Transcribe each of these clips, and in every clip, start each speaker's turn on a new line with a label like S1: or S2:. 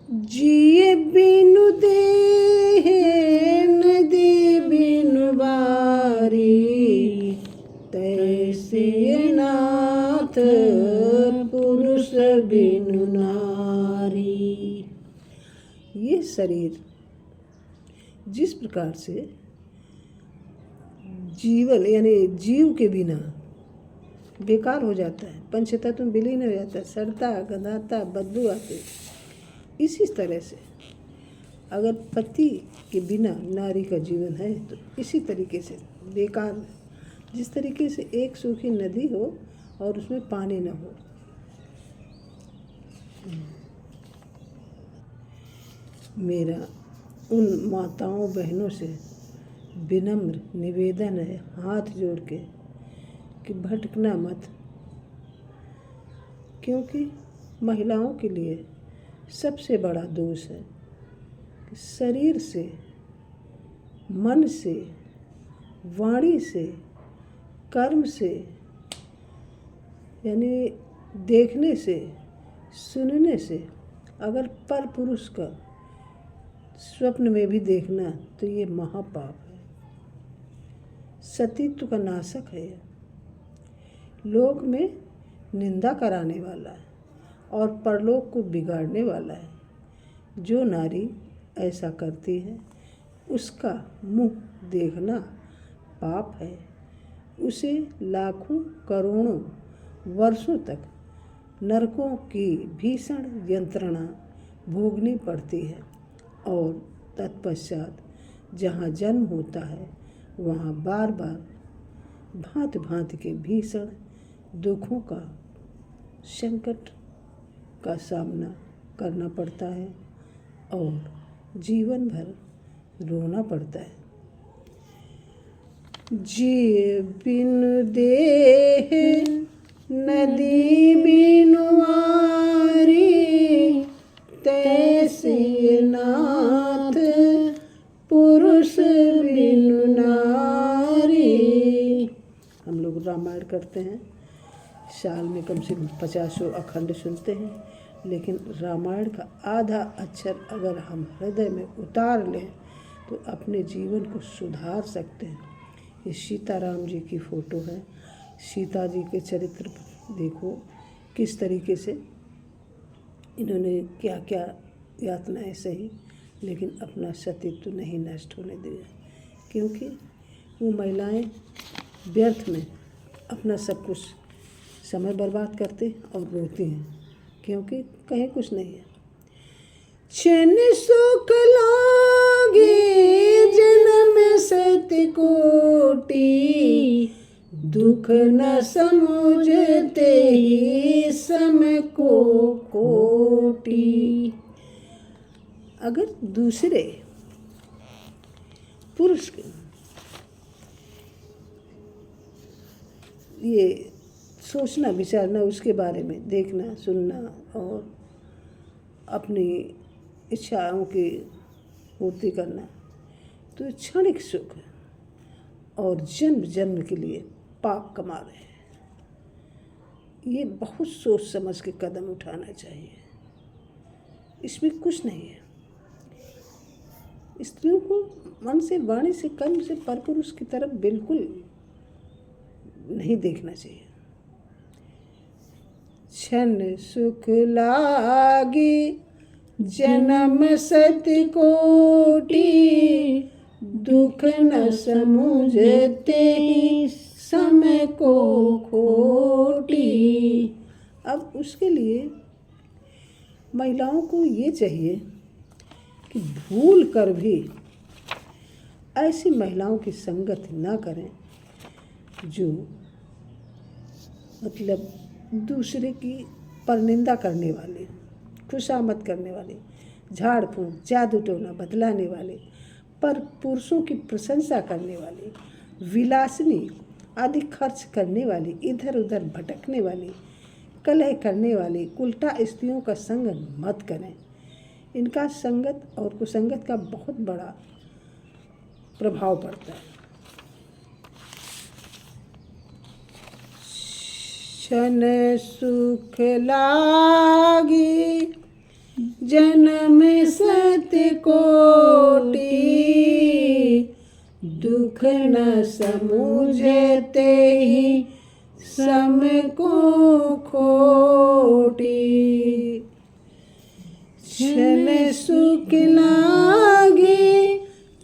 S1: जिए बिनु देह नदी बिनु बारी, तैसे नाथ पुरुष बिनु नारी। ये शरीर जिस प्रकार से जीवन यानी जीव के बिना बेकार हो जाता है, पंचतत्व में विलीन हो जाता है, सड़ता गंधाता बदबू आते, इसी तरह से अगर पति के बिना नारी का जीवन है तो इसी तरीके से बेकार है। जिस तरीके से एक सूखी नदी हो और उसमें पानी न हो। मेरा उन माताओं बहनों से विनम्र निवेदन है हाथ जोड़ के कि भटकना मत, क्योंकि महिलाओं के लिए सबसे बड़ा दोष है कि शरीर से, मन से, वाणी से, कर्म से, यानी देखने से, सुनने से, अगर पर पुरुष का स्वप्न में भी देखना तो ये महापाप है, सतीत्व का नाशक है, लोक में निंदा कराने वाला है और परलोक को बिगाड़ने वाला है। जो नारी ऐसा करती है उसका मुंह देखना पाप है, उसे लाखों करोड़ों वर्षों तक नरकों की भीषण यंत्रणा भोगनी पड़ती है और तत्पश्चात जहाँ जन्म होता है वहाँ बार बार भांति भांति के भीषण दुखों का, संकट का सामना करना पड़ता है और जीवन भर रोना पड़ता है। जिए बिनु देह नदी बिनु आरी, तैसे नाथ पुरुष बिनु नारी। हम लोग रामायण करते हैं, साल में कम से कम 50 अखंड सुनते हैं, लेकिन रामायण का आधा अक्षर अगर हम हृदय में उतार लें तो अपने जीवन को सुधार सकते हैं। ये सीताराम जी की फ़ोटो है, सीता जी के चरित्र देखो किस तरीके से इन्होंने क्या क्या यातनाएं सही, लेकिन अपना सतीत्व नहीं नष्ट होने दिया, क्योंकि वो महिलाएं व्यर्थ में अपना सब कुछ समय बर्बाद करते और रोती हैं, क्योंकि कहीं कुछ नहीं है। क्षण सुख लागे जन्म सत कोटि, दुख न समुझते ही सम को कोटि। अगर दूसरे पुरुष ये सोचना विचारना, उसके बारे में देखना सुनना और अपनी इच्छाओं की पूर्ति करना, तो क्षणिक सुख और जन्म जन्म के लिए पाप कमा रहे हैं। ये बहुत सोच समझ के कदम उठाना चाहिए, इसमें कुछ नहीं है। स्त्रियों को मन से, वाणी से, कर्म से परपुरुष की तरफ बिल्कुल नहीं देखना चाहिए। क्षण सुख लागी जन्म सत कोटि, दुख न समुझते ही समय को खोटी। अब उसके लिए महिलाओं को ये चाहिए कि भूल कर भी ऐसी महिलाओं की संगत ना करें जो मतलब दूसरे की परनिंदा करने वाले, खुशामद करने वाले, झाड़ फूंक, जादू टोना बदलाने वाले, पर पुरुषों की प्रशंसा करने वाले, विलासिनी आदि खर्च करने वाली, इधर उधर भटकने वाली, कलह करने वाली, उल्टा स्त्रियों का संग मत करें। इनका संगत और कुसंगत का बहुत बड़ा प्रभाव पड़ता है। क्षण सुख लागी जन्म सत्य कोटि, दुख न समुझते ही सम को खोटी। क्षण सुख लागे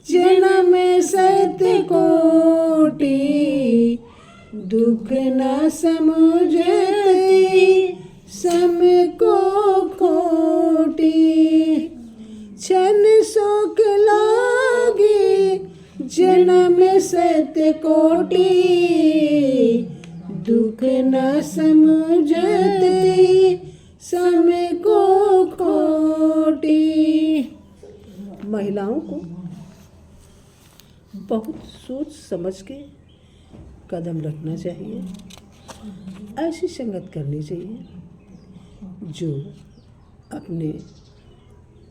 S1: जन्म सत्य कोटि, दुख न समुझते सम को खोटी। क्षण सुख लागे जन्म सत्य कोटि, दुख न समुझते समय को खोटी। महिलाओं को बहुत सोच समझ के कदम रखना चाहिए, ऐसी संगत करनी चाहिए जो अपने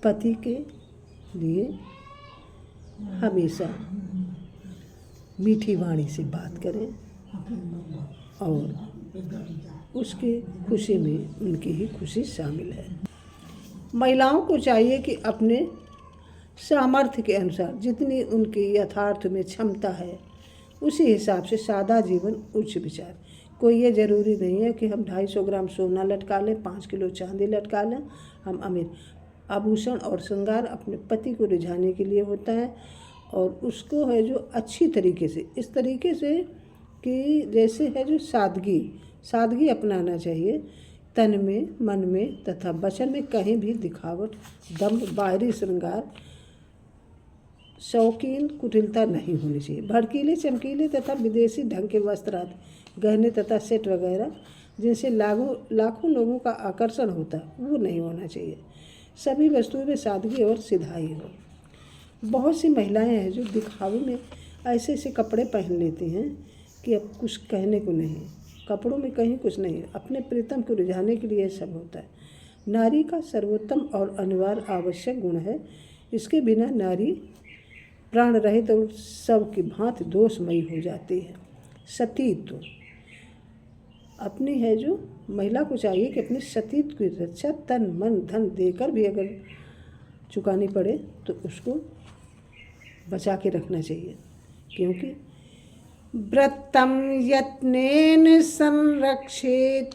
S1: पति के लिए हमेशा मीठी वाणी से बात करें और उसके खुशी में उनकी ही खुशी शामिल है। महिलाओं को चाहिए कि अपने सामर्थ्य के अनुसार जितनी उनकी यथार्थ में क्षमता है उसी हिसाब से सादा जीवन, उच्च विचार। कोई ये ज़रूरी नहीं है कि हम 250 ग्राम सोना लटका लें, 5 किलो चांदी लटका लें, हम अमीर। आभूषण और श्रृंगार अपने पति को रिझाने के लिए होता है और उसको है जो अच्छी तरीके से, इस तरीके से कि जैसे है जो सादगी अपनाना चाहिए। तन में, मन में तथा वचन में कहीं भी दिखावट, दम्भ, बाहरी श्रृंगार, शौकीन कुटिलता नहीं होनी चाहिए। भड़कीले, चमकीले तथा विदेशी ढंग के वस्त्र आदि, गहने तथा सेट वगैरह जिनसे लाखों लोगों का आकर्षण होता है वो नहीं होना चाहिए। सभी वस्तुओं में सादगी और सिधाई हो। बहुत सी महिलाएं हैं जो दिखावे में ऐसे ऐसे कपड़े पहन लेती हैं कि अब कुछ कहने को नहीं, कपड़ों में कहीं कुछ नहीं, अपने प्रीतम को रिझाने के लिए सब होता है। नारी का सर्वोत्तम और अनिवार्य आवश्यक गुण है, इसके बिना नारी प्राण रहित और सब की भांति दोषमयी हो जाती है। सतीत्व अपनी है जो महिला को चाहिए कि अपने सतीत्व की रक्षा तन मन धन देकर भी अगर चुकानी पड़े तो उसको बचा के रखना चाहिए, क्योंकि व्रतम यत्नेन संरक्षेत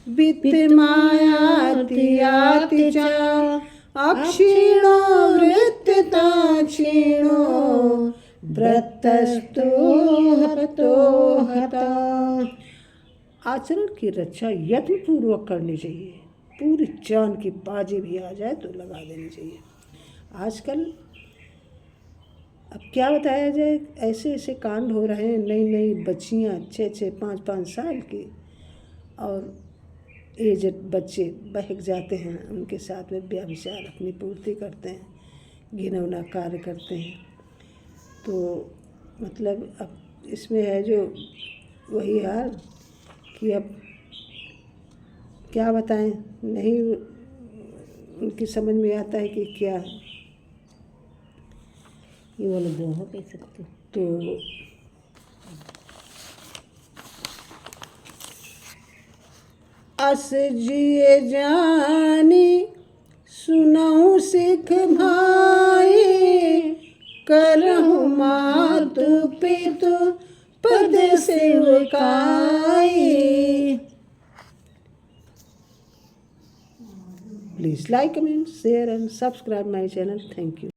S1: वित्तमायाति याति च, अक्षीणो वृत्तता क्षीणो व्रतस्तु हतो हता। आचरण की रक्षा यत्नपूर्वक करनी चाहिए। पूरी जान की बाजी भी आ जाए तो लगा देनी चाहिए। आजकल अब क्या बताया जाए, ऐसे ऐसे कांड हो रहे हैं। नई नई बच्चियाँ 6-6, 5-5 साल की और एजड बच्चे बहक जाते हैं, उनके साथ में व्यभिचार अपनी पूर्ति करते हैं, घिनौना कार्य करते हैं। तो मतलब अब इसमें है जो वही हाल कि अब क्या बताएं, नहीं उनकी समझ में आता है कि क्या है ये वाला दोहा कह सकते। तो अस जिए जानी सुनाऊं सिख भाई, करहूँ मातु पितु पद सेवकाई। Please like, comment, share and subscribe my channel. Thank you.